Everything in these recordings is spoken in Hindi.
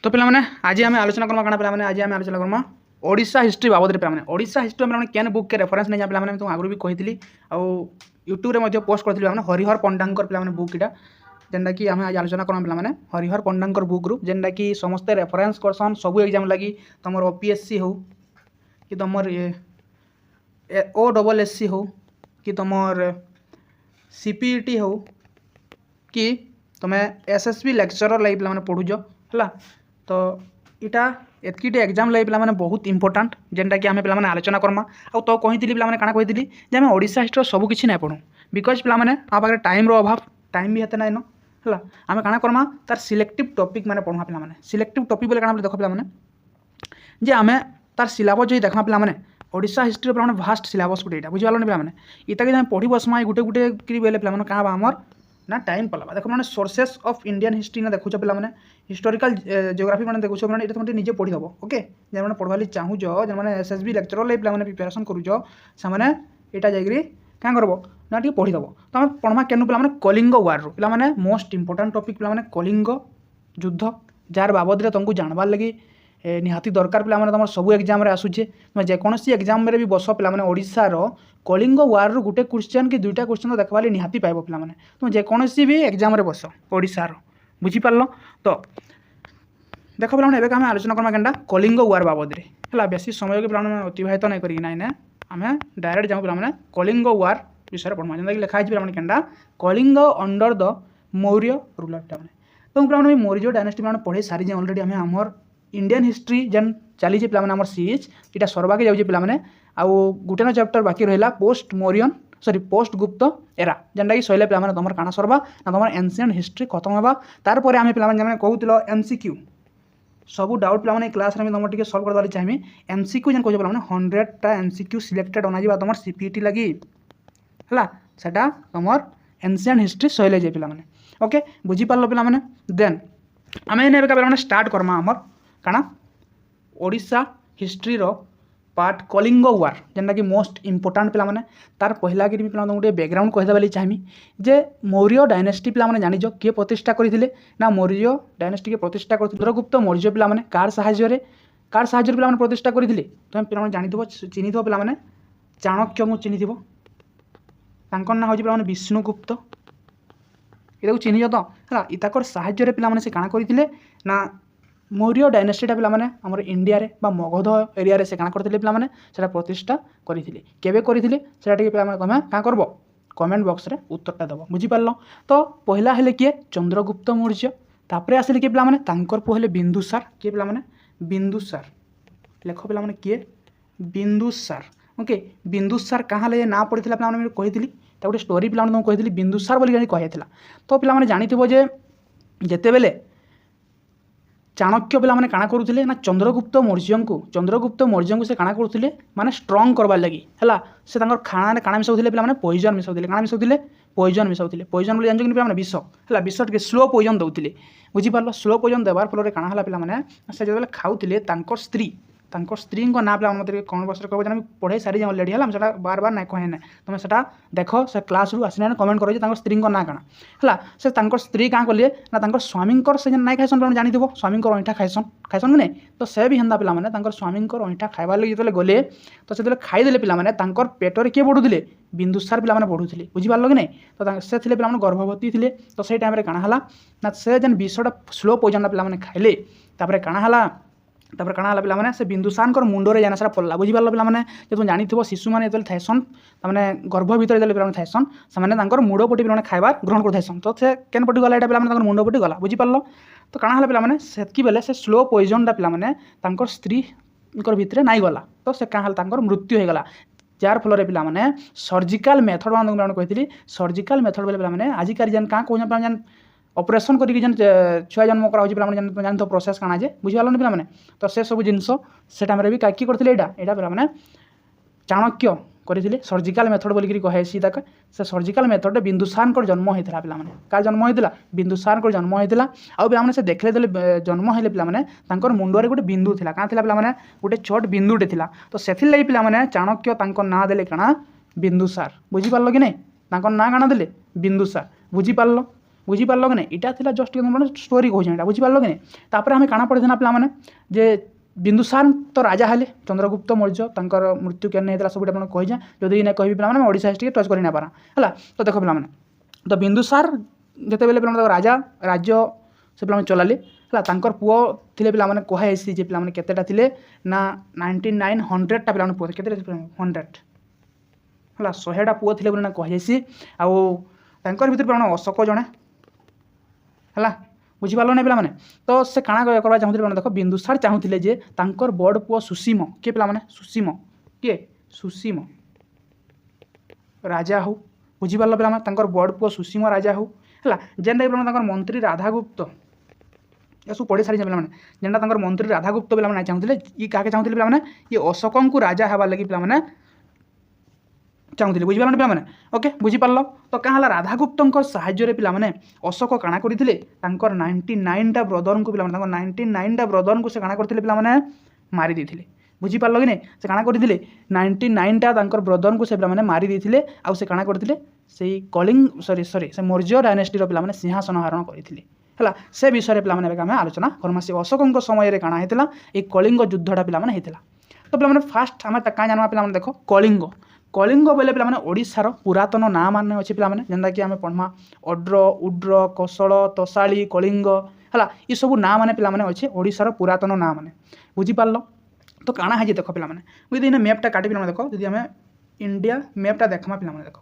तो पे आज आम आलोचना करमा कण पे आज आम आलोचना करमा ओडिशा हिस्ट्री बाबद पे ओडिशा हिस्ट्री पे केन बुक के रेफरेंस नहीं पे तुम आगुरी भी कही यूट्यूब में पोस्ट करी हरिहर पंडांकर पे बुक इटा जेनटा कि आम आज आलोचना करमा पे हरिहर पंडांकर बुक रू जेनटा कि समस्ते रेफरेंस करसन सबू एग्जाम लगी तुम ओपीएससी हो कि तुम OSSC हो कि तुम CPET हो कि तुम्हें SSB लेक्चरर लगे पे पढ़ुज है तो इटा एतकीटे एग्जाम लगे पे बहुत इंपोर्टाट जेनटा कि आम पे आलोचना करमा आ तो कही पे काଣା कही आम ओडिशा हिस्ट्री सब किसी नहीं पढ़ू बिकज पे आ पाखे टाइम अभाव टाइम भी हेते नाइन है आम काଣା करमा तार सिलेक्टिव टॉपिक मैंने पढ़ा पे सिलेक्टिव टॉपिक बोले काଣା देख पे जे आम तार सिलेबस जो देखा पे ओडिशा हिस्ट्री पे भास्ट सिलेबस गोटे यहाँ बुझिपारे पे इटा कि पढ़ी बसमा गोटे गोटे कि बोले पे क्या आमर ना टाइम पलावा देख मैंने सोर्सेस ऑफ इंडियन हिस्ट्री ना देखुच पे हिस्टोरिकल जियोग्राफी मैंने देखुच पे तुम निजे पढ़ी दब ओके जो पढ़वाली चाहूज जो मैंने SSB लेक्चरर लगे पे प्रिपेरेसन करुच से यहाँ जाकि क्या करब ना टी पढ़ीदब तो आम पढ़मा केनु पे कलिंग वार रू पे मोस्ट इंपोर्टाट टॉपिक पे कलिंग युद्ध जार बाबद तुमको जानबार लगी निहाती दरकार पे तुम सब एग्जाम आसूचे तुम जेकोसी एग्जाम भी बस पे ओडिशार कलिंग वार रू गोटे क्वेश्चन कि दुईटा क्वेश्चन तो देखा निहाती पाइब पे तुम जेकोसी भी एग्जाम बस ओडिशार बुझीपार तो देख पे एवं आम आलोचना करमा केनटा कलिंग वार बाबद है बेसी समय के पे अतिबाहित नहीं करना आम डायरेक्ट जाऊँ पे कलिंग वार विषय पढ़मा जेनता कि लिखाई पे केनटा Kalinga under the Maurya ruler तो पे मौर्य डायनेस्टी पे पढ़े सारी अलरेडी आम आमर इंडियन हिस्ट्री जेन चली पे आम सीरीज इटा सरवाके जाऊँचे पे आउ गोटे ना चैप्टर बाकी रहा पोस्ट मौर्यन सॉरी पोस्ट गुप्त एरा जेनटा कि सैले पे तुम काଣା सरवा ना तुम एनसिएंट हिस्ट्री खत्म होगा तार पर आम पे कहूल MCQ सब डाउट पे क्लास में तुम सल्व कर चाहिए MCQ जेन कह पे 100टा MCQ सिलेक्टेड अना तुम CPET लगी है सेटा तुम एनसिएंट हिस्ट्री सैले जाए पे ओके बुझीपार पे देन आम पे स्टार्ट करमा आमर काଣା ओडिशा हिस्ट्री रो पार्ट कलिंग वार जेनटा कि मोस्ट इंपोर्टाट पे तार पहला कि पे गोटे बैकग्राउंड कहीदे चाहिए जे मौर्य डायनेस्टी पे जानिज किए प्रतिष्ठा करते ना मौर्य डायनेस्टी के प्रतिष्ठा कर चंद्रगुप्त मौर्य पे कार साहाय्य पे प्रतिष्ठा करते तुम पे जानी चिन्ह पे चाणक्य को चिन्ह ना हूँ पे विष्णुगुप्त ये चिन्ह तो है इताकर साहाय्य पे से काଣା करते ना मौर्य डायनेस्टीटा पे आम इंडिया रे बा मगध एरिया रे से काଣା करते पे प्रतिष्ठा करते केबे करते तुम क्या करब कमेंट बॉक्स रे उत्तरटा दब बुझीपार तो पहला हेले किए चंद्रगुप्त मौर्य तापर आसिले किए पे तांकर पुଅ हेले बिंदुसार किए पे बिंदुसार लेख पे किए बिंदुसार ओके बिंदुसार कहाँ ले ना पड़ी पे कही गोटे स्टोरी पे तुमको कही बिंदुसार बोली कही तो पे जानी जिते बेले चाणक्य पे काଣା करुले ना चंद्रगुप्त मौर्य को से काଣା करुले माने स्ट्रंग करवार लगी है से खाना काଣା मिसाऊले पे पॉइजन मिसाऊले काଣା मिसाऊले पॉइजन मिसाऊले पॉइजन बोली जानते पे विष है विष टे स्लो पॉइजन दौले बुझीपार स्लो पॉइजन देवार फल काଣା है पे से जो खाऊले स्त्री ना पे मतलब कमेंट बॉक्स कह जाना पढ़े सारी अलरेडी है बार बार ना कहे ना तुम से देख से क्लास रू आसना कमेंट कर स्त्री ना काଣା है से स्त्री क्या कले ना स्वामी से ना खाइसन पे जानी स्वामी अईठा खाइसन कि नहीं तो से भी हेन्ता पे स्वामी अईठा खाइबार लगे जो गले तो से खाईदे पे पेटर किए बढ़ुले बिंदुसार पे बढ़ुले बुझीपार कि नहीं तो से पे गर्भवती थे तो से टाइम काଣା है ना से जेन विषटा स्लो पॉइजन पे खाइले काଣା है तापर काଣା है पे से बिंदुसार मुंडे जाना सारा पड़ला बुझीपार पे तुम जानी शिशु मैंने जो थाइसन मैंने गर्भ भर जो थाइसन से मुड़ पटी पे खाइबार ग्रहण कर तो से केन पटी गला पे मुंड पटी गला बुझीपार तो काଣା है पे सेतकी बेले से स्लो पॉइजनटा पे स्त्री भितर नाई गला तो से क्या मृत्यु हो गला जार फल पे सर्जिकल मेथड कही सर्जिकल मेथड बोले आजिकार जेन क्या कौन ऑपरेशन करके छुआ जन्म कराऊँ जान तो प्रोसेस काଣା जे बुझीपार पे तो से सब जिनस से टाइम भी किए करते यहाँ पे चाणक्य करते सर्जिकल मेथड बोलिक कहे तक से सर्जिकल मेथड बिंदुसार जन्म होता पे क्या जन्म होता बिंदुसार जन्म होता आउ पे से देखले जन्म हेले पे मुंडे गोटे बिंदु था क्या पे गोटे छोट बिंदुटे था तो से पे चाणक्य ना देले काଣା बिंदुसार बुझीपार कि नहीं ना काଣା देले बिंदुसार बुझीपार बुझीपार कि नहीं इटा था जस्ट स्टोरी कहूँ बुझीपार कि नहीं तापर आम काଣା पढ़ी पे मैंने जे बिंदुसार तो राजा हेले चंद्रगुप्त मौर्य तांकर मृत्यु केन होता सब आपको कहीजे जदि ना कहि पे ओडिशा हिस्ट्री टच कर पारा है तो देख पे तो बिंदुसार जिते बेले पे राजा राज्य से पे चलाले है तांकर पुओ थे पे कहुसी जे पे केतेटा थे ना 9900टा पे पुओ के 100 है 100टा पुओ थे बोले कहुसी आर भर पे अशोक जड़े है बुझीपार ना पे तो से काଣା करवा चाहूँगे पे देख बिंदुसार चाहूले जे तांकर बड़ पुओ सुसीम किए पे सुसीम किए सुसीम राजा हो बुझीपार पे बड़ पुओ सुसीम राजा हो है जेन टाइप मंत्री राधागुप्त ये सब पढ़ी सारी पे जेनटा मंत्री राधागुप्त पे चाहूले ये क्या चाहूले पे ये अशोक को राजा हबार लगी पे चाहूले बुझीपार पे ओके बुझीपार तो क्या है राधागुप्त साहाय्य पे अशोक काଣା करते 99टा ब्रदर को पे 99टा ब्रदर को से काଣା करते पे मारी देते बुझीपार कि नहीं से काଣା करते 99टा ब्रदर को से पे मारी देते आउ से काଣା करते से कलिंग सॉरी से मौर्य डायनेस्टी पे सिंहासन हरण करते है से विषय पे आम आलोचना करमा से अशोक समय काଣା होता ये कलिंग युद्धटा पे होता तो पे फास्ट आम क्या जाना पे देख कलिंग कलिंग बोले पे ओडिशार पुरातन ना मान अच्छे पे जेनटा कि आम पढ़मा अड्र उड्र कौशल तोशाली कलिंग है ये सब ना मैंने पे अच्छे ओडिशार पुरातन ना मैंने बुझीपार तो काଣା है देख पे मुझे मैपटा काटी पे देख जी आम इंडिया मैपटा देखमा पे देख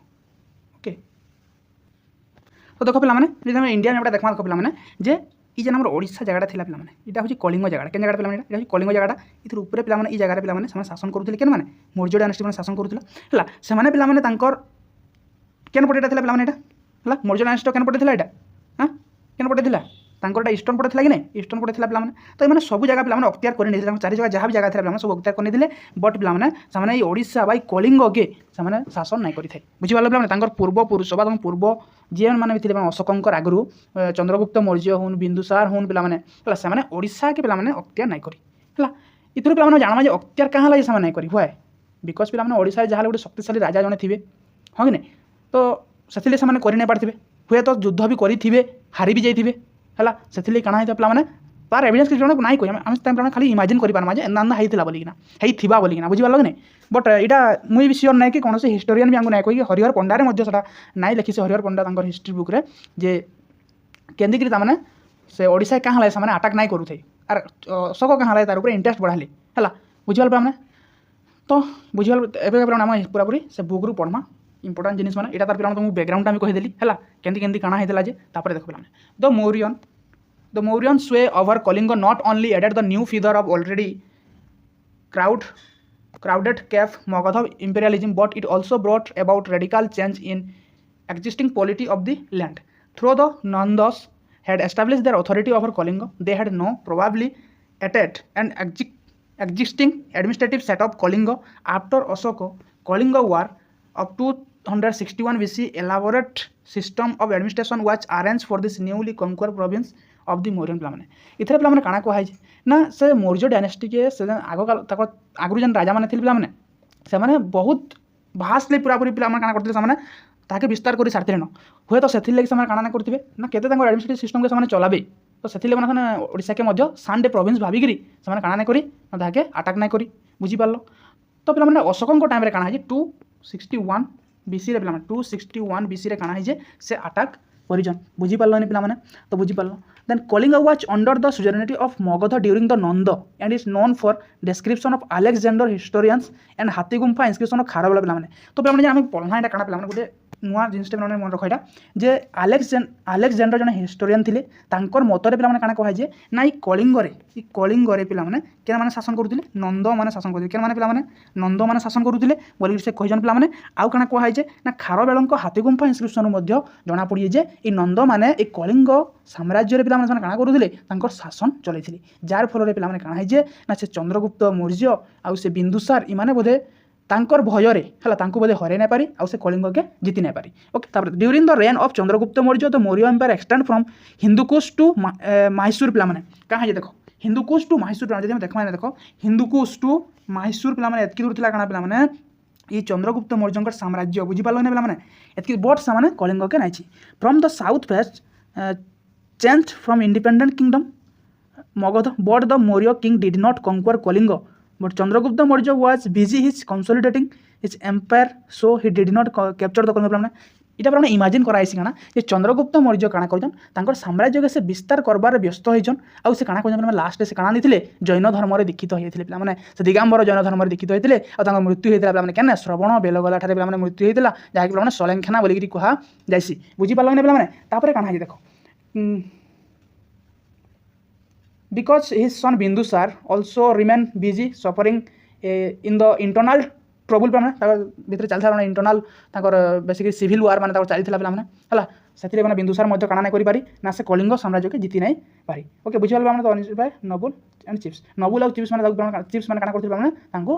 ओके तो देख पे इंडिया मैपटा देखमा देख पे जे ये जेन ओडिशा जगह था पे यहाँ हूँ कलिंग जगह के जगह पे ये कलिंग जगह इधर ऊपर पे ये जगह पे शासन करुले के मौर्य डायनेस्टी शासन करुला है से पे केन पटे था पे है मौर्य डायनेस्टी केन पटे था हाँ केन पटे था ईस्टर्न पटे था कि नहीं ईस्टर्न पटे था पे तो ये सब जगह पे अख्तियार कर चारि जगह जहाँ भी जगह था सब अख्तियार कर बट पे ओडिशा बा कलिंग के शासन नहीं करें बुझीपार पे पूर्वपुरुष बा पूर्व जी मैंने भी अशोक आगु चंद्रगुप्त मौर्य हूँ बिंदुसार हूँ पे से ओडिशा के पे अख्तियार नहीं करी है इतर पे जाना जे अख्तियार क्या लगे से नहीं करी हुए बिकज पे ओडिशा जहाँ गोटे शक्तिशाली राजा जड़े थे हाँ कि नहीं तो से कर नहीं पारे हुए तो युद्ध भी करेंगे हारी भी जाइए है से काଣା होता पे तार एविडेंस किसी जन ना कही आम खाली इमाजिन करें जे ना होता बोलिकिना बुझीपार कि नहीं बट यहाँ मुझे सियोर ना कि कौन हिस्टोरियन भी आमको ना कही हरिहर पंडारे ना लिखी से हरिहर पंडा हिस्ट्री बुक रे जे केंदिकी ताने से ओडिशा क्या है से आटाक नहीं करूँ आर अशोक क्या है तार ऊपर इंटरेस्ट बढ़ाली है बुझीपार पे तो बुझीपार आम पूरा पूरी से बुक रू पढ़मा इंपोर्टेंट जिनिस मैंने यहाँ तार पे तुमको बैकग्राउंड भी कहीदेली है केंदी काଣା होता जे तापर देख पे the Mauryan sway over Kalinga not only added the new feather of already crowded cave Magadha imperialism but it also brought about radical change in existing polity of the land. Though the Nandas had established their authority over Kalinga, they had no probably attained an existing administrative setup Kalinga after Ashoka Kalinga war of 261 BC. Elaborate system of administration was arranged for this newly conquered province of the Mauryan पे इथरे पे काଣା कहुए ना से मौर्य डायनेस्टी के से आग आगु जेन राजा मैंने पे से बहुत भास्टली पूरा पूरी पे काଣା करते ताके विस्तार कर सारी न हुए तो से काଣା करेंगे ना केते एडमिनिस्ट्रेटिव सिस्टम के चलाबे तो से ओडिशा के सांडे प्रोविंस भाविकी से काଣା नहीं करी ताके आटाक नहीं करी बुझीपार तो पे अशोक टाइम काଣା है 261 BC पे 261 BC रे काଣା है से आटाक परिजन बुझीपार पे तो बुझीपार then Kalinga was under the suzerainty of Magadha during the Nanda and is known for description of Alexander historians and Hathigumpha inscription of Kharavela पे तो पे आम पढ़ना यहाँ काଣା पे गोटे नुआ जिनस मन रख यहाँ जे अलेक्जेंडर जन हिस्टोरियन थे मतरे पे काଣା कहुए ना कलिंग पे क्या मैंने शासन करुले नंद मैंने शासन करुले क्या पे नंद मैंने शासन करुले बोल से कहीजन पे आउ काଣା कहुए ना खारबेल हाथीगुम्फा इंस्क्रिप्शन जना पड़ी जे ये नंद मैंने कलिंग साम्राज्य पे काଣା करुले शासन चलते जार फल पे काଣା है ना से चंद्रगुप्त मौर्य आउ से बिंदुसार इमाने बोधे तांकर भयरे है बोधे हरई नहीं पारी आउ से कलिंग के जीति नहीं पारी okay during the reign of Chandragupta Maurya the Maurya empire extend from Hindu Kush to Mysore पे क्या है देखो हिंदुकुश टू माहिसूर पे देख देख हिंदुकुश टू माहिसूर पे एतकी दूर था पे ये चंद्रगुप्त मौर्य साम्राज्य बुझीपार पे एतकी बट से कलिंग के नहीं from the south west change from independent kingdom Magadha but the Maurya king did not conquer Kalinga but Chandragupta Maurya was busy his consolidating his empire so he did not capture the Kalinga इटा पर इमाजिन कराइसी काना जे चंद्रगुप्त मौर्य काना करछन तांकर साम्राज्य के से विस्तार करबार व्यस्त होइछन आउ से काना करछन लास्ट से काना दिथिले जैन धर्म रे दीक्षित होइथिले पिला माने से दिगंबर जैन धर्म रे दीक्षित होइथिले आ तांकर मृत्यु होइथिला पिला माने केने श्रवण बेलगला ठारे पिला माने मृत्यु होइथिला जाहि पिला माने सलेंखेना बोलिगिरी कहा जाइसी बुझी पालो ने पिला माने तापरे काना देखो because his son Bindusar also remained busy suffering in the internal trouble पे मैंने भितर चलता मैंने इंटरनाल बेसिकली सिविल वार मैंने चलता पे है से मैंने बिंदुसार मध्य काना नहीं करी ना से कलिंग साम्राज्य के जीति नहीं पारी ओके बुझी पारे मैंने नबुल एंड चिप्स नबुल और चिप्स मैंने चिप्स मैंने काना करते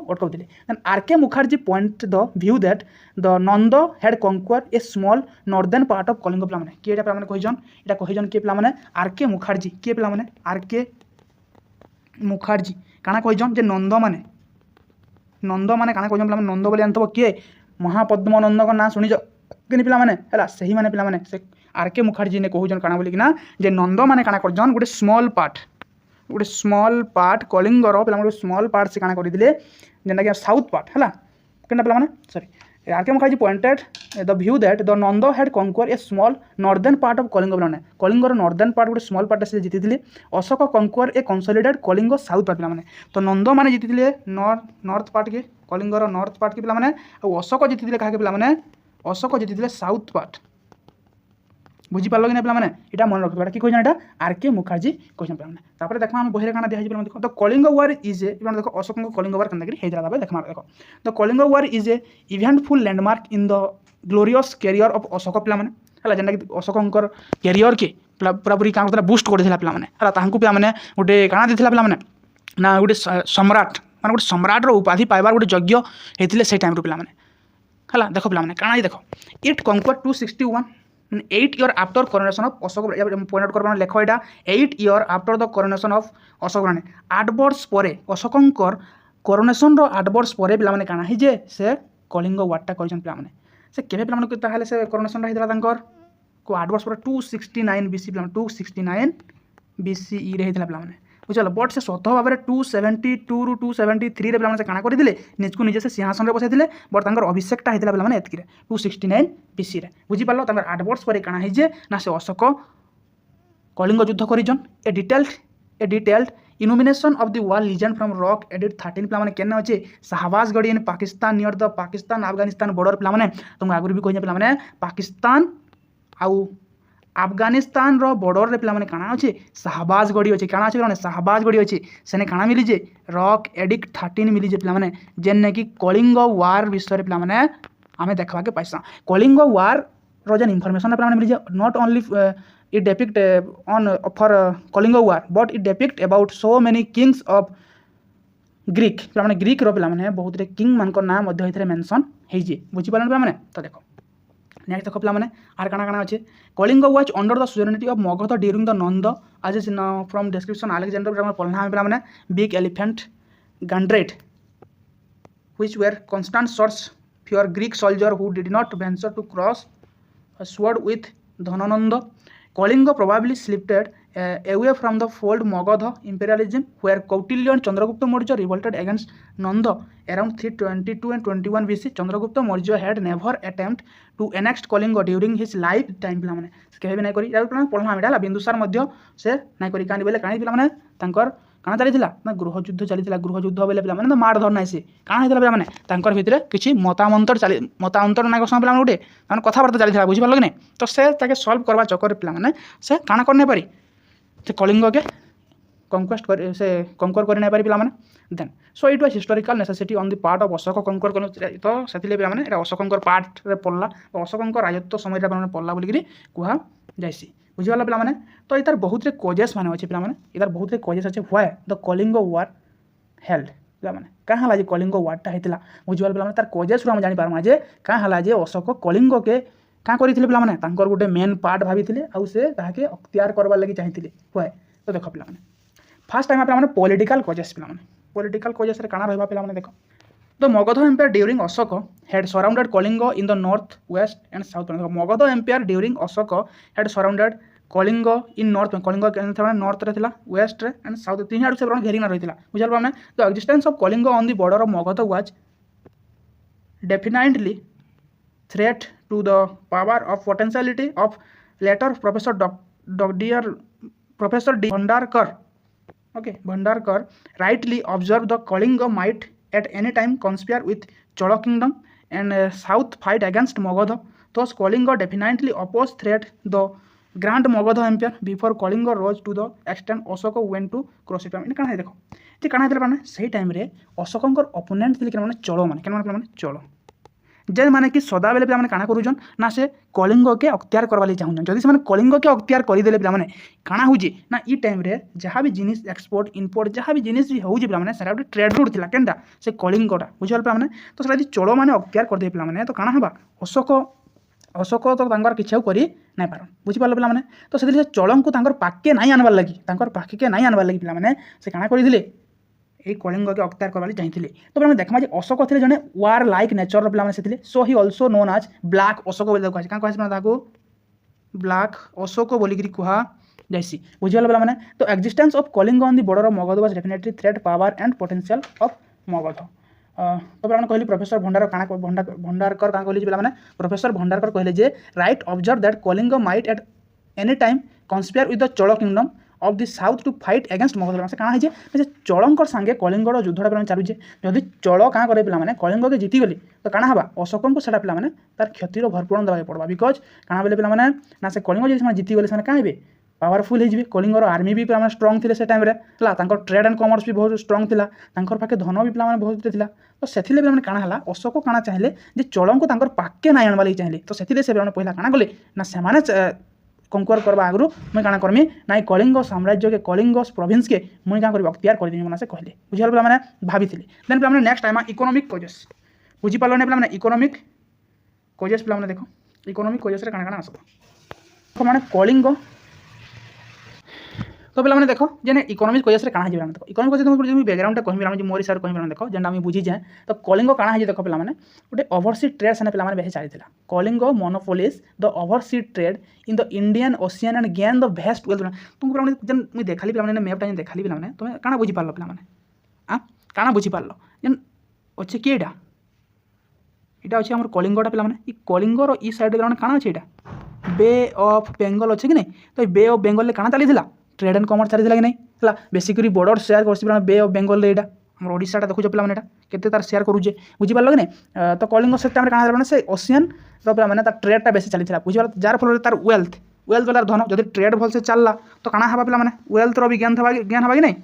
अटकाउले then RK Mukherjee point the view that the Nanda had conquer a small northern part of Kalinga पे मैंने किए पे कहीजन यहाँ कहीजन किए पे आरके मुखर्जी किए पे आरके मुखर्जी काना कहीजन जे नंद माने काना कहीजन पे नंद बोली जानते किए महापद्म नंद का ना शुणी कि पिला माने है से ही माने पिला माने से आरके मुखर्जी ने कहून काना बोली ना जे नंद माने काना करजन गोटे स्मॉल पार्ट कलिंगर पिला गोटे स्मॉल पार्ट से काना करदिले जेंटा कि साउथ पार्ट है केनटा पिला माने sorry RK Mukherjee pointed the view that the Nanda had conquer a small northern part of Kalinga पिला कलिंगर नॉर्दर्न पार्ट गोटे स्मॉल पार्ट से जीति Ashoka conquer a consolidated Kalinga south part पिला तो नंद माने जीति नॉर्थ पार्ट के कलिंगर नॉर्थ पार्ट के पिला अशोक जीति क्या पिला अशोक जीति साउथ पार्ट बुझी पार्ल कि ना पे यहाँ मन रखा कि कही आरके मुखर्जी कही पे देखा आम बही क्या दिखाई देख the Kalinga war is a देखो अशोक कलिंग वार केना देखा देख the Kalinga war is a eventful landmark in the glorious career of Ashoka पे जेनटा कि अशोक कैरियर के पूरापूरी क्या करता बुस्ट करता पे गोटे काଣା देता पे ना गोटे सम्राट मान गोटे सम्राटर उपाधि पाइबार गोटे यज्ञ होते से टाइम पे है देख पे काଣା देख it conquer 261 8 year after coronation of Ashoka point out कर लेख यहाँ 8 year after the coronation of Ashok 8 वर्ष पर अशोकंकर कोरोनेशन 8 वर्ष पर पे काଣା ही जे से कलिंग वार्टा कर से केवे पे से कोरोनेशन होता को 8 वर्ष पर 269 BC 269 BCE रे होता पे बुझल बट से स्वतः भाव में 272 रू 273 रे पे काଣା करते निजको निजे से सिंहासन बसई बट तंकर अभिषेकटा होता पे एतक 269 BC रे बुझी पार्ल 8 वर्ष पर काଣା है ना से अशोक कलिंग युद्ध करिजन a detailed illumination of the war legend from rock एडिट 13 पे केने अच्छे Shahbazgarh in Pakistan near the Pakistan Afghanistan border पे तुम आगुरी भी कही पे पाकिस्तान आउ अफगानिस्तान रो बॉर्डर रे पे काଣା अच्छे शाहबाजगढ़ी अच्छे काଣା अच्छे पे शाहबाजगढ़ी अच्छे सेने काଣା मिली जे रॉक एडिक्ट 13 मिली जे पे जेने कि कलिंग वार विषय पे आम देखा के पाइसा कलिंग वार रो जेन इनफॉरमेशन पे मिली जे not only it depict on for Kalinga war but it depict about so many kings of Greek पे ग्रीक रो पे बहुत किंग मान नाम मेंशन होइजे बुझी पारे पे तो देखो नेक्स्ट देख पे आर काଣା काଣା अच्छे Kalinga was under the sovereignty of Magadha during the Nanda आज फ्रॉम डिस्क्रिप्शन अलेक्जेंडर पढ़ना पे बिग एलिफेंट गंड्रेट which were constant source for Greek soldier who did not venture to cross sword with Dhananand Kalinga probably slipped away from the fold Magadha imperialism where Kautilya and Chandragupta Maurya revolted against Nanda around 322 and 21 BC. Chandragupta Maurya had never attempted to annex Kalinga during his lifetime पिलाने केबे नै करी यार पिलाने पढला मिडा बिंदुसार मध्य से नै करी कानी बेले कानी पिलाने तांकर काना चलीथिला ना गृह युद्ध चलीथिला गृह युद्ध बेले पिलाने तो मार धर नै से काना हेतला पिलाने तांकर भितरे किछि मतामंतर ना कसम पिलाने गुटे माने कथाबार्ता चलीथिला बुझि पारलो कि नै तो से ताके सॉल्व करबा चक्कर पिलाने से काना करने पारी से कलिंग के कंक्वेस्ट कर से कंकर कर नहीं पारी पिलाने then so it was historical necessity on the part of Ashoka conquer तो सेथिले पिलाने एटा अशोकंकर पार्ट रे पड़ला अशोकंकर राजत्व समय रे पड़ला बोलिकी कहा जाइसी बुझीगला पिलाने तो इतार बहुत रे कॉजेस माने अच्छे पिलाने इतार बहुत रे कॉजेस अच्छे why the Kalinga war held पिलाने क्या हला जे कलिंग वारटा हेतिला बुझीगला पिलाने तार कॉजेस हम जानि पारमा जे क्या हला जे अशोक कलिंग के क्या करथिले पिलाने तांकर गोटे मेन पार्ट भाबिथिले आउ से ताके अख्तियार करबा लागि चाहिथिले व्हाई तो देख पिलाने फर्स्ट टाइम पिलाने पॉलिटिकल कॉजेस पिलाने पॉलिटिकल कॉजेस रे काना रहबा पिलाने देखो the Magadha empire during Ashoka had surrounded Kalinga in the north west and south Magadha empire during Ashoka had surrounded Kalinga in north Kalinga north रे थिला वेस्ट रे एंड साउथ तीन आड़ से घेरिना रही बुझल पाने the existence of Kalinga on the border of Magadha was definitely threat to the power of potentiality of later Professor D. Bhandarkar. Okay, Bhandarkar rightly observed the Kalinga might at any time conspire with Chola kingdom and south fight against Magadha. Thus, Kalinga definitely opposed threat the Grand Magadha Empire before Kalinga rose to the extent Ashoka went to cross it. इनका है देखो ये कहाँ है पाने सही टाइम रे अशोकंकर ओपोनेंट थिले माने चलो माने केन माने चलो जे माने कि सदा बेले पे काना करूछन ना से कलिंग के अख्तियार करवा ਲਈ चाहुन जदि से माने कलिंग के अख्तियार करि देले पिला माने काना होजी ना ई टाइम रे जहाँ भी जिनिस एक्सपोर्ट इंपोर्ट जहाँ भी जिनिस भी होजी पिला माने सारा ट्रेड रूट थिला केनटा से कलिंगटा बुझल पिला माने तो सारा चलो माने अख्तियार कर दे पिला माने तो काना हबा अशोक तो तांकर किछौ करी नै पारन बुझि पारलो पिला माने तो से चलम को तांकर पाके नै आनबार लागि तांकर पाके के नै आनबार लागि पिला माने से काना करि दिले ये कलिंग के अख्तियार करवा चाहिए तो आम देखा जे अशोक थे जड़े वार लाइक नेचर पे से सो ही अल्सो नोन आज ब्लाक अशोक बोली क्या कह ब्लाक अशोक बोलिकी कह जाइसी बुझीगल पे मैंने तो existence of Kalinga on the border of Magadha was definitely threat power and potential of Magadha तो मैंने कहली प्रोफेसर भंडारकर क्या कहली पे प्रोफेसर भंडारकर कहले जे right observe that Kalinga might at any time conspire with the Chola kingdom of the south to fight against Magadha से कहाँ है चोलंकर सांगे कलिंगर युद्धटा पे चलुचे जदि चोल क्या करे पे कलिंग के जीतीगली तो काना हवा अशोक को सेटा पे तार क्षतिर भरपूर देवाक पड़वा बिकज काना बोले पे ना से कलिंग जब जीतीगले से क्या हे पावरफुल हो कलिंगर आर्मी भी पे स्ट्रंग थे से टाइम ट्रेड एंड कमर्स भी बहुत स्ट्रंग था पाखे धन भी पे बहुत था तो से पे काना है अशोक काना चाहिए जे चोल को पाके ना आनवा लगी चाहिए तो से पहला काना गले ना से कंक्वर करवा आगु मुझे काना करमी ना कलिंग साम्राज्य के कलिंग प्रोविंस के मुझे क्या करी अख्तियार करदेवी मना से कहले बुझल पे मैंने भाभी देन पे नेक्स्ट टाइम इकोनॉमिक कजेस बुझीपार ना पे इकोनॉमिक कजेस पे देख इकोनॉमिक कजेस काना आसब मैंने कलिंग तो पे देख जे इकोनॉमिक कजेस काना है देखो इकोनॉमिक कजेस बैकग्राउंड कहमी मोर हिसाब से कहमी देख जेनटा बुझी जाए तो कलिंग काना है देख पे गोटे ओवरसी ट्रेड से पे बेसी चली Kalinga monopolise the oversea trade in the Indian ocean and gain the vast wealth तुमको पे मुझे देखा पे मैपटा देखा पे तुम काना बुझीपार पे काना बुझीपार जेन अच्छे किएटा यहाँ अच्छे आम कलिंगटा पे कलिंगर ई साइड काना अच्छे यहाँ बे ऑफ बेंगल अच्छे कि नहीं तो बे ऑफ बेंगल काना चली ट्रेड एंड कमर्स चली कि नहीं है बेसिकली बॉर्डर शेयर कर बे ऑफ बेंगल यहाँ आम ओडाटा देखो पे मैंने केते तार शेयर करुचे बुझीपार कि नहीं तो कलिंग से टाइम काना से ओशियन पे मैंने ट्रेडटा बेसी चली बुझीपार जार फल तार वेल्थ वाला धन जब ट्रेड भल से चलला तो काना हवा पे वेल्थ भी ज्ञान हवा कि नहीं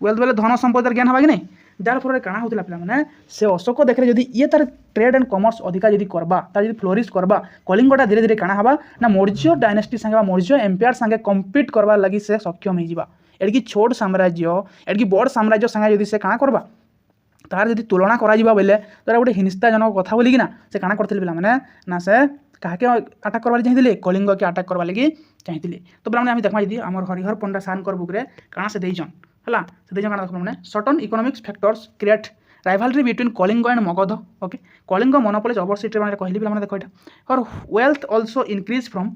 वेल्थ बोले धन संपद ज्ञान हवा कि नहीं जार फल काना होता पे से अशोक देखले जदि ये तार ट्रेड एंड कमर्स अधिका जदि करबा तार जदि फ्लोरिश करबा कलिंगटा धीरे धीरे काना हवा ना मौर्य डायनेस्टी संगे मौर्य एम्पायर संगे कम्पीट करवा लगी से सक्षम हो एडकी छोट साम्राज्य एडकी बड़ साम्राज्य संगे जदि से काना करबा तार जदि तुलना करा जिबा बोले तार गोटे हिंसाजनक कथा बोली ना से काना करथिले पिला ना से काके अटैक करवा चाहिए कलिंग के अटैक करवा लगी चाहिए तो पे आम देखा जी आम हरिहर पंडा सानकर बुक रे काना से देइछन हला से देइछन काना देखो माने certain economics factors create rivalry between Kalinga and Magadha okay Kalinga monopolise overseas मैंने कहली पे देखो यहाँ और वेल्थ ऑल्सो इंक्रीज फ्रॉम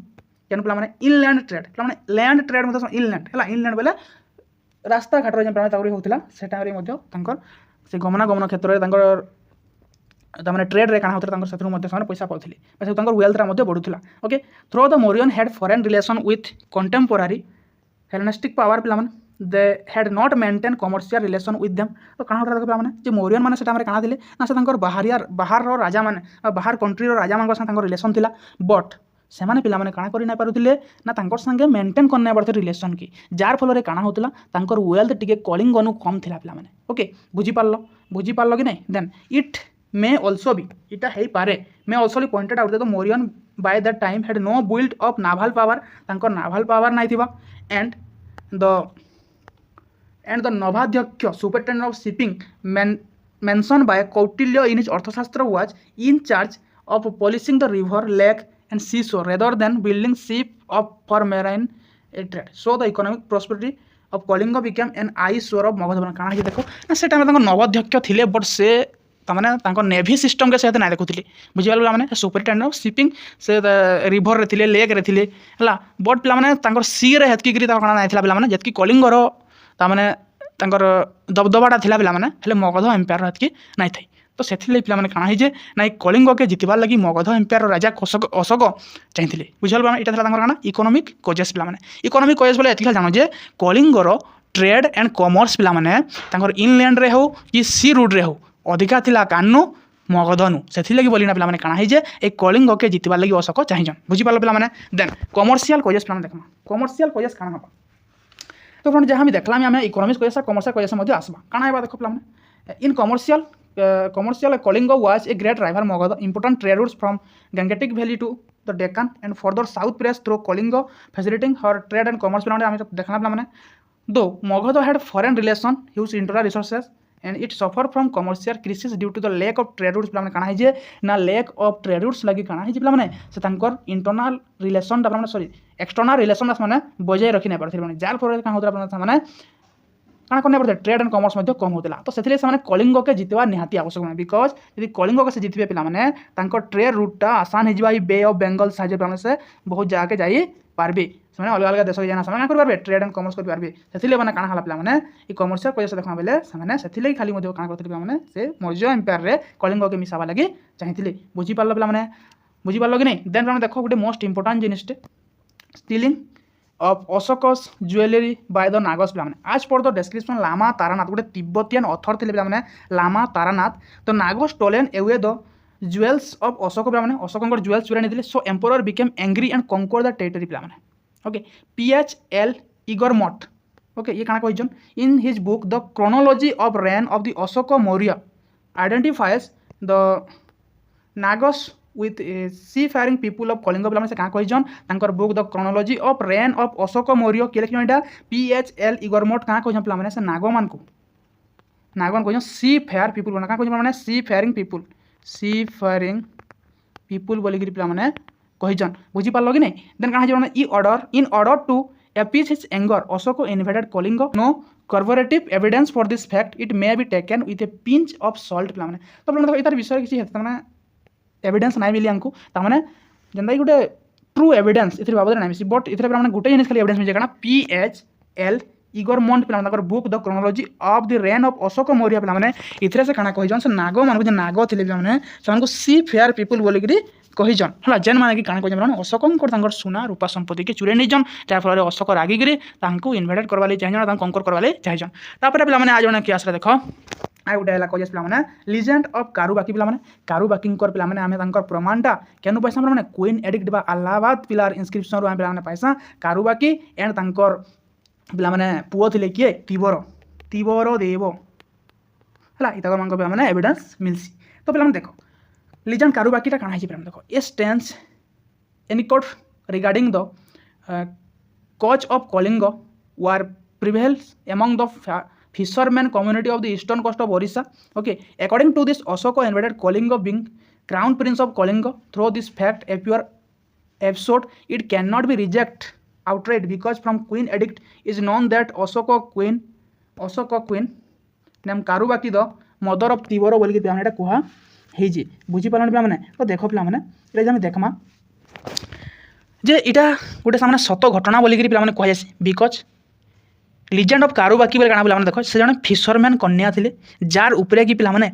क्या पे इनलैंड ट्रेड पे लैंड ट्रेड मतलब इनलैंड है इनलैंड बोले रास्ता घाटर जो होता से टाइम से गमनागमन क्षेत्र में ट्रेड रे काना होता से पैसा पाते वेल्थ बढ़ुला okay through the Mauryan had foreign relation with contemporary Hellenistic power पे they had not maintain commercial relation with them तो काना होता पे मौर्यन मैंने से काना थे ना से बाहर राजा मैंने बाहर कंट्री राजा मान रिलेशन था बट से मैंने पे काना कर ना पारुले ना संगे मेंटेन करना पड़ते रिलेशन की जार फल काना होता वेल्थ टी कलिंग कम थी पे ओके बुझीपार कि नहीं then it may also be इटा है पारे may also be pointed out the Mauryan by that time had no build of naval power naval power नाई थिबा एंड द नभाध्यक्ष superintendent of shipping mention by Kautilya in his Arthashastra was in charge of policing the river lake and sea shore rather than building ship of for marine trade so the economic prosperity of Kalinga became an आई शोर ऑफ मगध काना देखो ना से टाइम नवाध्यक्ष थिले बट से तामाने तांको नेभी सिस्टम के सहित ना देखुथिले बुझिबाल पिला माने सुपरिटेंडेंट ऑफ शिपिंग से रिवर रे थिले लेक रे थिले हला बट पिला माने तांकर सी रे हेतकी करी ता कणा नाइथिला पिला माने जेतकी कलिंगर तामाने तांकर दबदबाटा थिला पिला माने हेले मगध एम्पायर हेतकी नाइ थाई तो सेथिले पिला माने काना जे नाइ कलिंग के जितिबार लगी मगध एम्पायर राजा अशोक चाहिथिले बुझिबाल माने इटा थिला तांकर काना इकोनॉमिक कॉजेस पिला माने इकोनॉमिक कॉजेस बोले एतिका जानो जे कलिंगर ट्रेड एंड कॉमर्स पिला माने तांकर इनलैंड रे हो कि सी रूट रे हो अधिका थिला कान्नु मगधनु सेथिलगी बोलिना पिला माने काना जे ए कलिंग के जितिबार लगी अशोक चाहिजन बुझिपाल पिला माने देन कमर्शियल कॉजेस पिला माने देखमा कमर्शियल कॉजेस काना हबा तो फ्रेंड जहाँ भी देखला आम इकोनॉमिक कॉजेस कमर्शियल कॉजेस मध्य आसबा काना हेबा देखो पिला माने in commercial Kalinga was a great rival Magadha important trade routes from Gangetic valley to the Deccan and further south pass through Kalinga facilitating her trade and commerce पिला माने देखना पिला माने though Magadha had foreign relation huge internal resources and it suffer from commercial crisis due to the lack of trade routes पिला काना है जे ना lack of trade routes लगी काना है जे पिला माने से तांकर इंटरनल रिलेशन ता माने सॉरी एक्सटर्नल रिलेशन माने बजाय रखि नै परथि माने जाल फर का होतला माने काना करने पड़ते ट्रेड एंड कॉमर्स मध्य कम होतला तो सेथिले से माने कलिंग के जितवा निहाती आवश्यक माने बिकॉज यदि कलिंग के से जितबे पिला माने तांकर ट्रेड रूटटा आसान हे जिबा ई बे ऑफ बेंगल साजे पिला से बहुत जाके जाई पारबे से अलग अलग देश जाना से कर पारबे ट्रेड एंड कॉमर्स कर पारबे सेथिले माने काना हला पिला माने ई कमर्शियल कॉजेस देखना बेले से माने सेथिले खाली मध्य काना करथि पिला माने से मौर्य एम्पायर रे कलिंग के मिसाबा लागि चाहिथिले बुझी पारलो पिला माने बुझी पारलो कि नहीं देन माने देखो गुटे मोस्ट इंपोर्टेंट जिनिसटे stealing of Ashoka's jewelry by the Nagas पिला माने आज पर द डिस्क्रिप्शन लामा तारानाथ गोटे तिब्बतियन ऑथर थिले पिला माने लामा तारानाथ तो नागो stolen away the jewels of Ashoka पिला माने अशोकंकर jewels चुरा नेथिले so emperor became angry and conquer the territory पिला माने ओके PHL इगरमोट ओके ये काना कहिजन in his book the chronology of reign of the Ashoka Maurya identifies the Nagas with seafaring people of Kalinga पिला से कहाँ कहिजन तांकर book the chronology of reign of Ashoka Maurya के लिखिन एटा PHL इगरमोट कहाँ कहिजन पिला माने से नागमान को कहिजन सी फेयर पीपल बना कहाँ कहिजन माने सी फेयरिंग पीपल बोली कि पिला माने कहिजन बुझी पारलो कि नहीं देन कहाँ जे in order to appease his anger Ashoka invaded Kalinga no corroborative evidence for this fact it may be taken with a pinch of salt पिला माने तो पिला माने इतार विषय किछि हेत माने एविडेंस नाइ मिली हमको तामाने जंदाई गुटे ट्रू एविडेंस इथि बाबद नाइ मिसी बट इथि माने गुटे जिनिस खाली एविडेंस मिजे काना PHL इगरमोंट पिला माने book the chronology of the reign of Ashoka Maurya पिला माने इथि से काना कहिजन से नागो माने जे नागो थिले पिला माने सनको सी फेयर पीपल बोली कि कहिजन हला जेन माने कि काना कहिजन माने अशोकंकर तांकर सोना रूपा संपत्ति के चुरे नै जन जा फल अशोक रागी गिरी तांको इन्वेडेड करबा ले चाहिजन तांको कंकर करबा ले चाहिजन तापर पिला माने आज जने कि आसले देखो आई गुटे हला कहिस पिला माने लीजेंड ऑफ कारुबाकी पिला माने कारुबाकींकर पिला माने आमे तांकर प्रमाणटा केनु पैसा माने क्वीन एडिक्ट बा अलाहाबाद पिलार इंस्क्रिप्शन रो आमे पिला माने पैसा कारुबाकी एंड तांकर पिला माने पुओ थिले किए तीवर देव हला इताकर मानक पिला माने एविडेंस मिलसी तो पिला माने देखो लीजेंड कारुबाकीटा काना हिची पिला माने देखो a stands any code regarding the cause of Kalinga war prevails among the fishermen community of the eastern coast of Orissa. Okay, according to this, Ashoka invaded Kalinga being crown prince of Kalinga. Through this fact appear absurd, it cannot be rejected outright because from Queen Edict is known that Ashoka queen named Karubaki the mother of Tivara बोल के पिला माने कुहा हे जी बुझी पालन पिला माने तो देखो पिला माने एटा हम देखमा जे इटा गोटे सामने सत घटना बोल के पिला माने कह जासी बिकॉज लीजेंड ऑफ कारुबाकी बोले काना पिला माने देखो से जने फिशरमैन कन्या थिले जार उपरे की पिला माने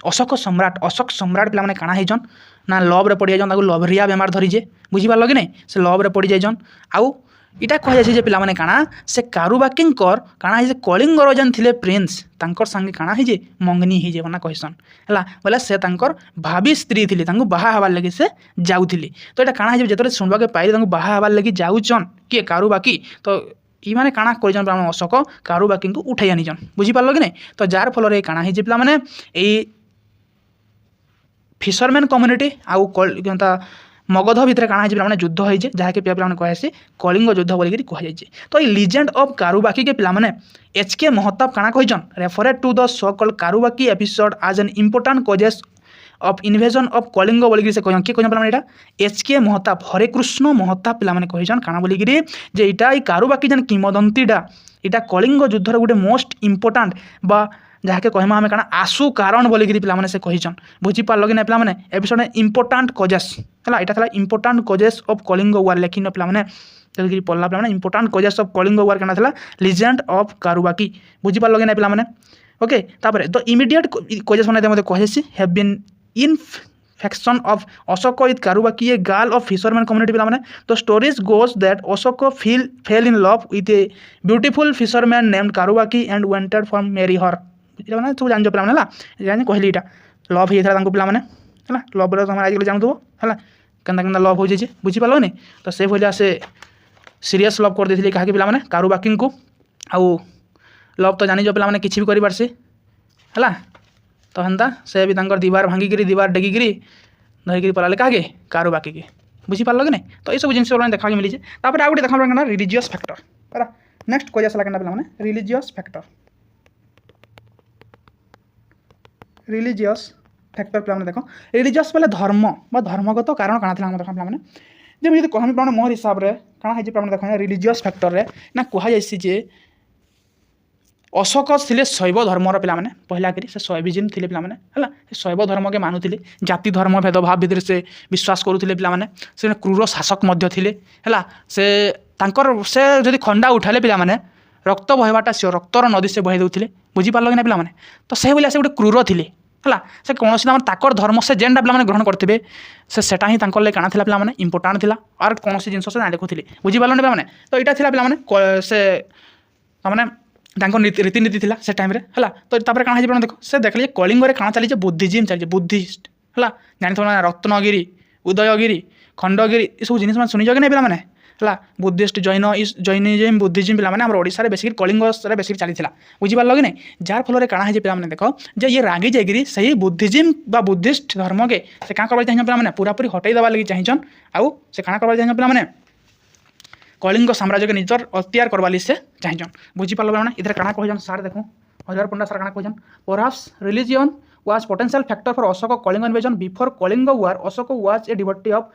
अशोक सम्राट पिला माने काना हेजन ना लव रे पड़ी जाजन ताको लवरिया बेमार धरी जे बुझी पारलो कि नहीं से लव रे पड़ी जाजन आउ इटा कह जासी जे पिला माने काना से कारुबाकींकर काना हे जे कलिंगर जन थिले प्रिंस तांकर संगे काना हे जे मंगनी हे जे बना कहसन हला बोले से तांकर भाभी स्त्री थिले तांको बाहा हवार लगी से जाउथिले तो एटा काना हे जे जेतरे सुनबा के पाइले तांको बाहा हवार लगी जाउचन के कारुबाकी तो ई माने काना करिजन पिला अशोक कारुबाकी को उठाई आनिजन बुझी पारलो कि नहीं तो जार फल रे काना हे जे पिला माने ए फिशरमैन कम्युनिटी आउ कलता मगध भितर काना हे पिला माने युद्ध होई जे जहा के पिला माने कहसी कलिंग युद्ध बोली कि कह जाय तो ई लीजेंड ऑफ कारुबाकी के पिला माने HK महताब काना कहिजन referred to the so called Karuvaki episode as an important causes of invasion of Kalinga बोली कि से कहन के कहन पिला माने एटा HK महताब हरे कृष्ण महताब पिला माने कहजन काना बोली कि जे इटा ई कारुबाकी जन किंवदंतीडा इटा कलिंग युद्धर गोटे मोस्ट इंपोर्टेंट बा जहाँके कहमा आम काଣା आशु कारण बोलिकी पे से कहीचन बुझीपार कि ना पे एपिसोड इंपोर्टाट कजेस है यहाँ था इंपोर्टाट कजेस ऑफ कलिंग वार लिखिन पे जल्दी पढ़ला पे इंपोर्टाट कजेस ऑफ कलिंग वार क्या था लीजेंड ऑफ कारुबाकी बुझीपार कि ना पे ओके तापर द इमिडिएट कजेस मैंने कहेसी have been infatuation of Ashoka with Karuvaki a girl of fisherman community पे the stories goes that Ashoka fell in love with a beautiful fisherman named Karuvaki and wanted from marry her सब जान पे जान कहली यहाँ लव होता है पे लव तुम आज जानू है के लव हो जाए बुझीपार नहीं तो से भाया से सीरीयस लव कर देती कहा पे कारुबाकी को आउ लव तो जानी पे किसी भी कर पार्सी है तो हेन्ता से भी दीवार भांगिकी दीवार डेगिकी धरिकी पलाले क्या कारुबाकी के बुझीपार कि नहीं तो ये सब जिन देखा मिली तापर आउ देखा क्या रिलीजियस फैक्टर है नेक्स्ट कह आसला क्या पे रिलीजियस फैक्टर रिलीजियस फैक्टर पे देख रिलीजियस पे धर्म धर्मगत कारण क्या था देखा पे जब कहमी पे मोर हिसाब से क्या पे देख रिलीजियस फैक्टर ना कहुई अशोक थे शैव धर्मर पे पहला करी से शैविज्म थे पे शैव धर्म के मानुले जाति धर्म भेदभाव भितर से विश्वास करुले पे क्रूर शासक थे से से जदि खंडा उठाले पे रक्त बहवाटा सी रक्तर नदी से बहे दूसरे बुझीपार कि ना पे तो से भाई से गोटे क्रूर थे है से कौन ताकर धर्म से जेनटा पे ग्रहण करते सेटा ही काण था पे इंपोर्टाट था और कौन जिनस से ना देखुले बुझीपार पे तो यहाँ पे से मैंने रीतिनीति थी से टाइम है तो क्या देख से देखिए कलिंग क्या चली बुद्धिजिम चलिए बुद्धिस्ट है जानी रत्नगिरी उदयगिरी खंडगिरी ये सब जिन शुणी कि नहीं पे है बुद्धिस्ट जैनिज्म बुद्धिज्म पे ओडिशा बेसिक कलिंग बेसिक चली बुझीपार कि नहीं जार फल क्या पे देख जे ये रागी जाकि सही बुद्धिज्म बुद्धिस्ट धर्म के से क्या करवा चाहिए पे पूरापूरी हटई देवा लगी चाहिए आउ से क्या करवा चाहिए पे कलिंग साम्राज्य के निजर अख्तियार करवाली से चाहिए बुझीपार पे इधर क्या कहन सार देखो हजार पंडा सार क्या कहन perhaps religion was potential factor for Ashoka Kalinga invasion before Kalinga war Ashoka was a devotee of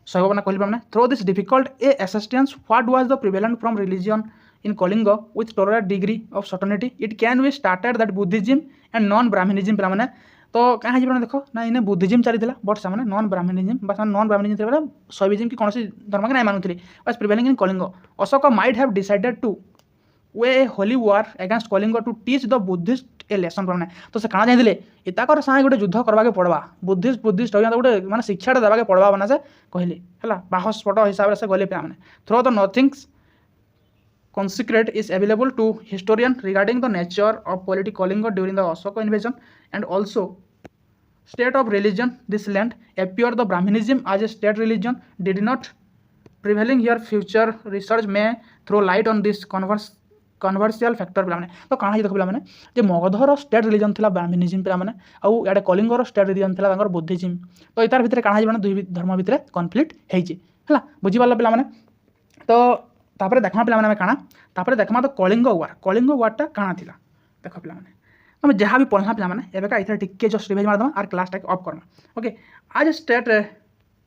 शैवना कहली पे through this difficult a assistance what was the prevalent from religion in Kalinga with tolerate degree of certainty it can be started that Buddhism and non Brahmanism पे तो क्या है देख ना इन्हें बुद्धिज्म चली बट से non Brahmanism non Brahmanism Shaivism की कौन धर्म के नहीं मानुले was prevailing in Kalinga Ashoka might have decided to wage a holy war against Kalinga to teach the Buddhist a lesson पे तो से क्या चाहिए इताकर सागे गोटे युद्ध करवा के पड़वा बुद्धिस्ट हो गोटे मैंने शिक्षा देवा पड़वा बना से कहली है बाहस्पट हिसाब से गले पे though the nothings consecrate is available to historian regarding the nature of political Kalinga during the Ashoka invasion and also state of religion this land appear the Brahmanism as a state religion did not prevailing here future research may throw light on this controversial factor पे तो कहाँ देख पे जे मगधर स्टेट रिलीजन था ब्राह्मणिज्म पे आउ इे कलिंगर स्टेट रिलीजन था बुद्धिज्म तो यार भितर कहाँ दुई धर्म भितर कन्फ्लिक्ट है बुझीपार पे तो तापर देखमा पे क्या देखमा तो कलिंग वार्टा काଣା थिला देख पे तुम जहाँ भी पढ़ना पे एवं इधर टिके जस्ट रिवाइज मारदमा और क्लास टाइम ऑफ करमा ओके आज state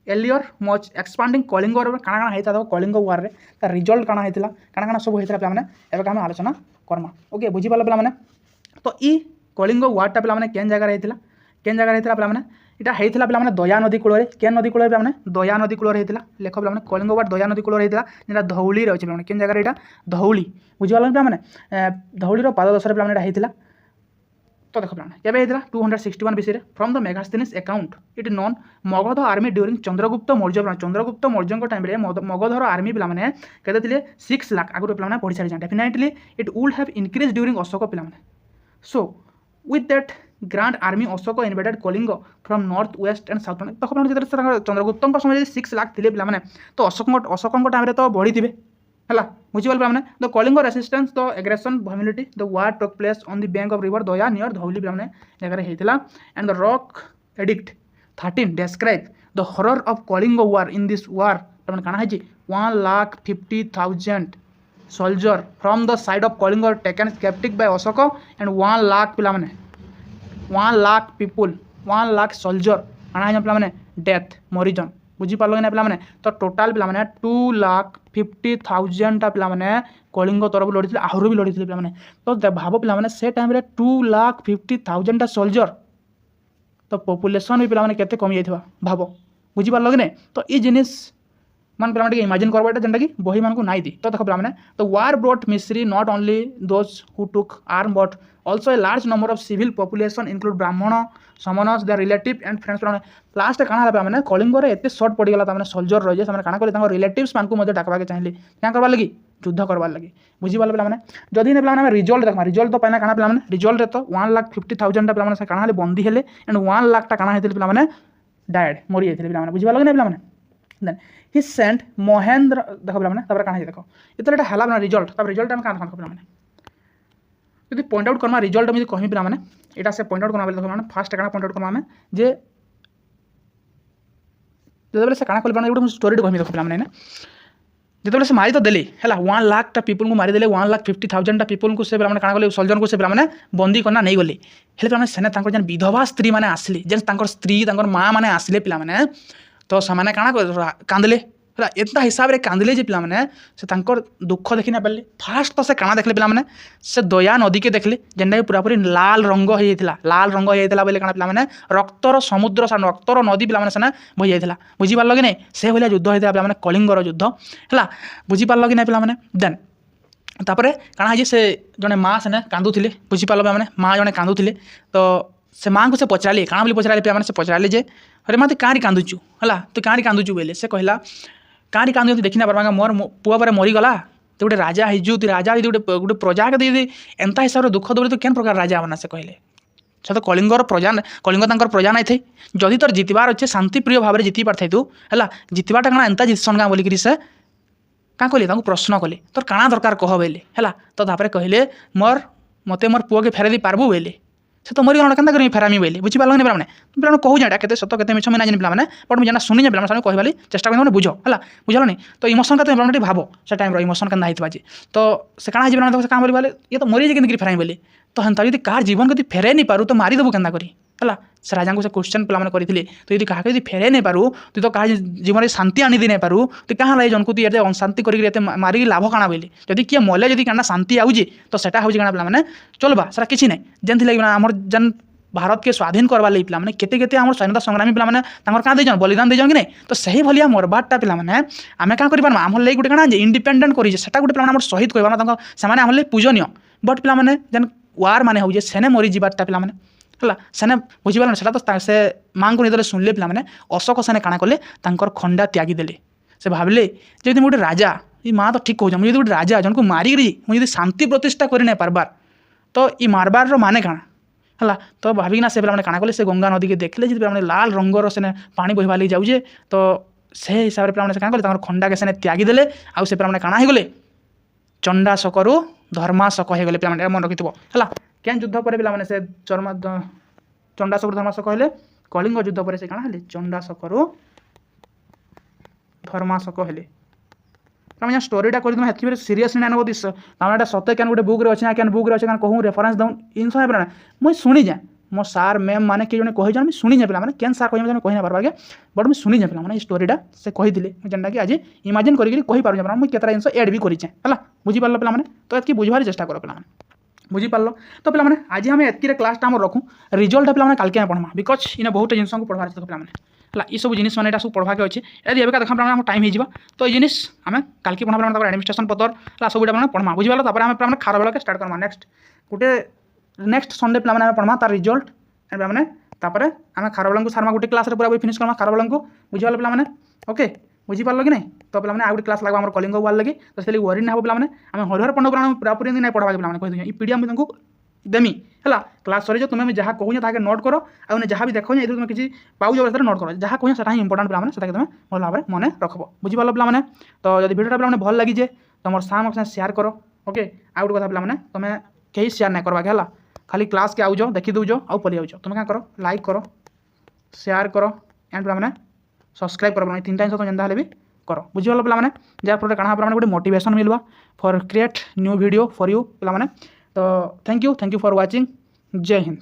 earlier much expanding Kalinga war काଣା होता कलिंग वार रे तार रिजल्ट काଣା होता काଣା सब होता पे एवं आम आलोचना करमा ओके बुझीपार पे तो ई कलिंग वार्टा पे केन जगह होता पे यहाँ होता पे दया नदी कूल के नदी कूल पे दया नदी कूल होता लेख पे कलिंग वार दया नदी कूल होता जेटा धौली अच्छे पे केन जगह यहाँ धौली बुझीपार पे धौलीर पाददशर पे होता तो देख पे 261 BC from the Megasthenes account it known Magadha army during Chandragupta Maurya time मगधर आर्मी पे कहते 6 लाख आगुरी पे पढ़ी सारी definitely it would have increase during Ashoka पे so with that grand army Ashoka invaded Kalinga from north west and south देख चंद्रगुप्त समय 6 लाख थे पे तो अशोक टाइम तो बढ़ी थे है बुझीपार पे the Kalinga resistance the aggression humility the war took place on the bank of river Daya near Dhauli पे जगह होता and the rock edict 13 describe the horror of Kalinga war in this war पे क्या है 1,50,000 soldier from the side of Kalinga taken captive by Ashok and 1 lakh पे 1 लाख people 1 लाख soldier क्या है पे डेथ मरीजन बुझीपार कि ना पे तो टोटाल पे 2,50,000 पे कलिंग तरफ लड़ी आहरी भी लड़ी पे तो भाव पे से टाइम 2,50,000 सोल्जर तो पॉपुलेशन भी पे केते कमी जाइथिबा भाव बुझीपार कि ना तो ये जिनिस मान पे इमेजिन करवा जेनटा कि बही मानक नाई दी तो देखो पे तो war brought misery not only those who took arm but also a large number of civil population include Brahmin Samanas the relative and friends lost काना पे कलिंगर एत सर्ट पड़गला सोल्जर रही है काना कले रिलेटिव्स मानक डाकवा के चाहिए क्या करवा लगी युद्ध करवार लगे बुझीपाल पे जदि पे रिजल्ट देखा रिजल्ट तो पाना काना पे रिजल्ट तो 1,50,000 पे काना बंदी हेले एंड 1 लाख काना होते पे डायड मरी जाते पे बुझीपाल कि ना पे देन ही सेंट महेंद्र देखो पे काना देखो ये है रिजल्ट तब रिजल्ट क्या देखो पे यदि पॉइंट आउट करमा रिजल्ट मुझे कहमी पे यहाँ से पॉइंट आउट करमा देखो फास्ट क्या पॉइंट आउट करमा जे जो से काना कल स्टोरी कहमी देखो पे जिते से मारी तो देली है 1 लाख पीपल को मारिदे 1,50,000 पीपल को से काना कले सोल्जर को से बंदी करना नहीं गली हेल्ले सेने जेन विधवा स्त्री मैंने आसली जेन स्त्री माँ मैंने आसले पे तो से काना कांदले है एंता हिसाब से कांदले पे से दुख देखी ना पारे फास्ट तो से काना देखले पे से दया नदी के देखले जेनटा पूरापूरी लाल रंग होता बोले काना पे रक्तर समुद्र रक्तर नदी पे सेना बही जाता बुझीपार कि नहीं से भाया युद्ध होता पे कलिंगर युद्ध है बुझीपार कि नहीं पे देन तापर काना है से जड़े माँ सेने कांदुले बुझीपार पे माँ जड़े कांदुले तो से माँ को से पचारे काना बोली पचारे पे से पचारे जे अरे माँ तू कहाँ कांदुचु है तू कहाँ कांदुचु बोले से कहला कहाँ कांदु देखी ना पार्बा मोर पुआ पर मरीगला तो गोटे राजा हो राजा गोटे प्रजा के दे एंता हिसाब से दुख दौड़ी तो केन प्रकार राजा बना से कहले से तो कलिंगर प्रजा कलिंग प्रजा नहीं थे जदि तोर जितबार अच्छे शांतिप्रिय भाव में जीति पार तू है जितवाटा कଣା एंता जितसन गाँ बोलिकी से क्या कहली प्रश्न कले तोर काଣା दरकार कह बोले है तो तापर कहले मोर मते मोर पुआ के फेरे दी पार्बू बोले से तो मरी गला केन्ता करी फेरामी बोले बुझीपार नहीं पे पे कहूँ एटा केते सत केते मिछ मैं जानी पे बट मुझे शुनी पे कहवाली चेष्टा कर बुझ है बुझल नहीं तो इमोशन का तो भाव से टाइम इमोशन के होता है तो से काଣା जीवन से कहाँ बोले ये तो मरी के फेरामी बोले तो हेन्ता जब कार जीवन को फेरे नहीं पारू तो मारिदेबू केन्ता करी है से राजा को से क्वेश्चन पे करते तो यदि क्या फेरे नहीं पारू तु तो क्या जीवन में शांति आनी दी नहीं पारू तो क्या है जन को तु अशांति करके मारिक लाभ काଣା बोले जदि किए मले जदि क्या शांति आउे तो सेटा हूँ क्या पे चलवा सारा किसी ना जेन थी आम जेन भारत के स्वाधीन करवा लगी पे केते केते आम स्वाधीनता संग्रामी पे क्या देजन बलिदान देजन कि नहीं तो सही भाया मरबारटा पे आम क्या करें आम लगे गोटे क्या इंडिपेंडेंट करें गोटे पे शहीद कहना से आम पूजनीय बट पे जेन वार मान हो सेने मरी जाता पे है सेने बुझीपार से तो से माँ को निदले शुणिले पे अशोक सेने काଣା कले खंडा त्यागी देले से भाविले जब गोटे राजा ये माँ तो ठीक कहूँ मुझे गोटे राजा जन को मारिकी मुझे शांति प्रतिष्ठा कर नहीं पार्बार तो ये मारबार माने काଣା है तो भाविना से पे काଣା कले से गंगा नदी के देखले जी लाल रंगर से पानी बहवा लगी जाऊे तो से हिसाब से क्या कले खंडा के सेने त्यागी देले आउ से पे काଣା होगले चंडाशकरू धर्माशक हो गले पे मन रखी है क्या युद्ध पर पे से चंडाशक धर्माशक हेले कलिंग युद्ध पर से काଣା चंडाशकरू धर्माशक हेले मैं स्टोरीटा कर तुम सीरीयस नहीं नब दिस तमें सत्य क्या गोटे बुक्रे अच्छे क्या बुक्रे अच्छे कहूँ रेफरेन्स दूँ इन सब पे मुझे शुणी जाए मो सार मैम मैंने किए कही जाए शुणी जाए पे केन सार कह कही ना पार्बागे बट मुझे शुणी जाए पे स्टोरीटा से कही जेनटा कि आज इमेजिन करके पारे मुझे केतटा जिन एड भी करें है बुझीपार पे तो ये बुझार चेष्टा कर पे बुझीपार तो पे आज आम एतकी क्लासटा आम रखूँ रिजल्ट पे कल क्या पढ़मा बिकज इन बहुत जिन को पढ़ार पे है ये सब जिनिस मैंने सब पढ़वाके अच्छे यदि एवं देखा पे टाइम हो तो ये जिनिस आम कल की पढ़ा एडमिनिस्ट्रेशन पतर सब पे पढ़मा बुझीपार तापर खार बेला स्टार्ट करमा नेक्स्ट गोटे नेक्स्ट संडे पे पढ़मा तार रिजल्ट पे तापर आम खार बेला सारमा गोटे क्लास पूरा फिनिश करमा खार बेला बुझीपार पे ओके बुझीपार कि नहीं तो पे आउ गोटे क्लास लगे आम कलिंग वार लगे तो से वरी ना पे आम हरिहर पंडा पूरापूरी नहीं पढ़ा पे कही पीडीएफ तुमको देमी है क्लास सरी तुम्हें जहाँ कहूँ ताके नोट कर और जहाँ भी देखो ये तुम किसी पाऊज अवस्था नोट कर जहाँ कहूँ से इंपोर्टाट पे तुम भल भाव में मन रखब बुझीपार पे तो जब भिडियोटा पे भल लगी तुम साम सेयार कर ओके आउ गोटे कथा पे तुम्हें कहीं सेयार नहीं करवा है खाली क्लास के आउज देखी दौज आउ पलि जाऊँ तुम क्या कर लाइक कर सेयार कर एंड पे सब्सक्राइब कर 3 टाइम तुम जेनता भी कर बुझीपार पे जहाँफल काଣା पे गोटे मोटिवेशन मिलवा for create new video for you पे तो थैंक यू फॉर वाचिंग जय हिंद।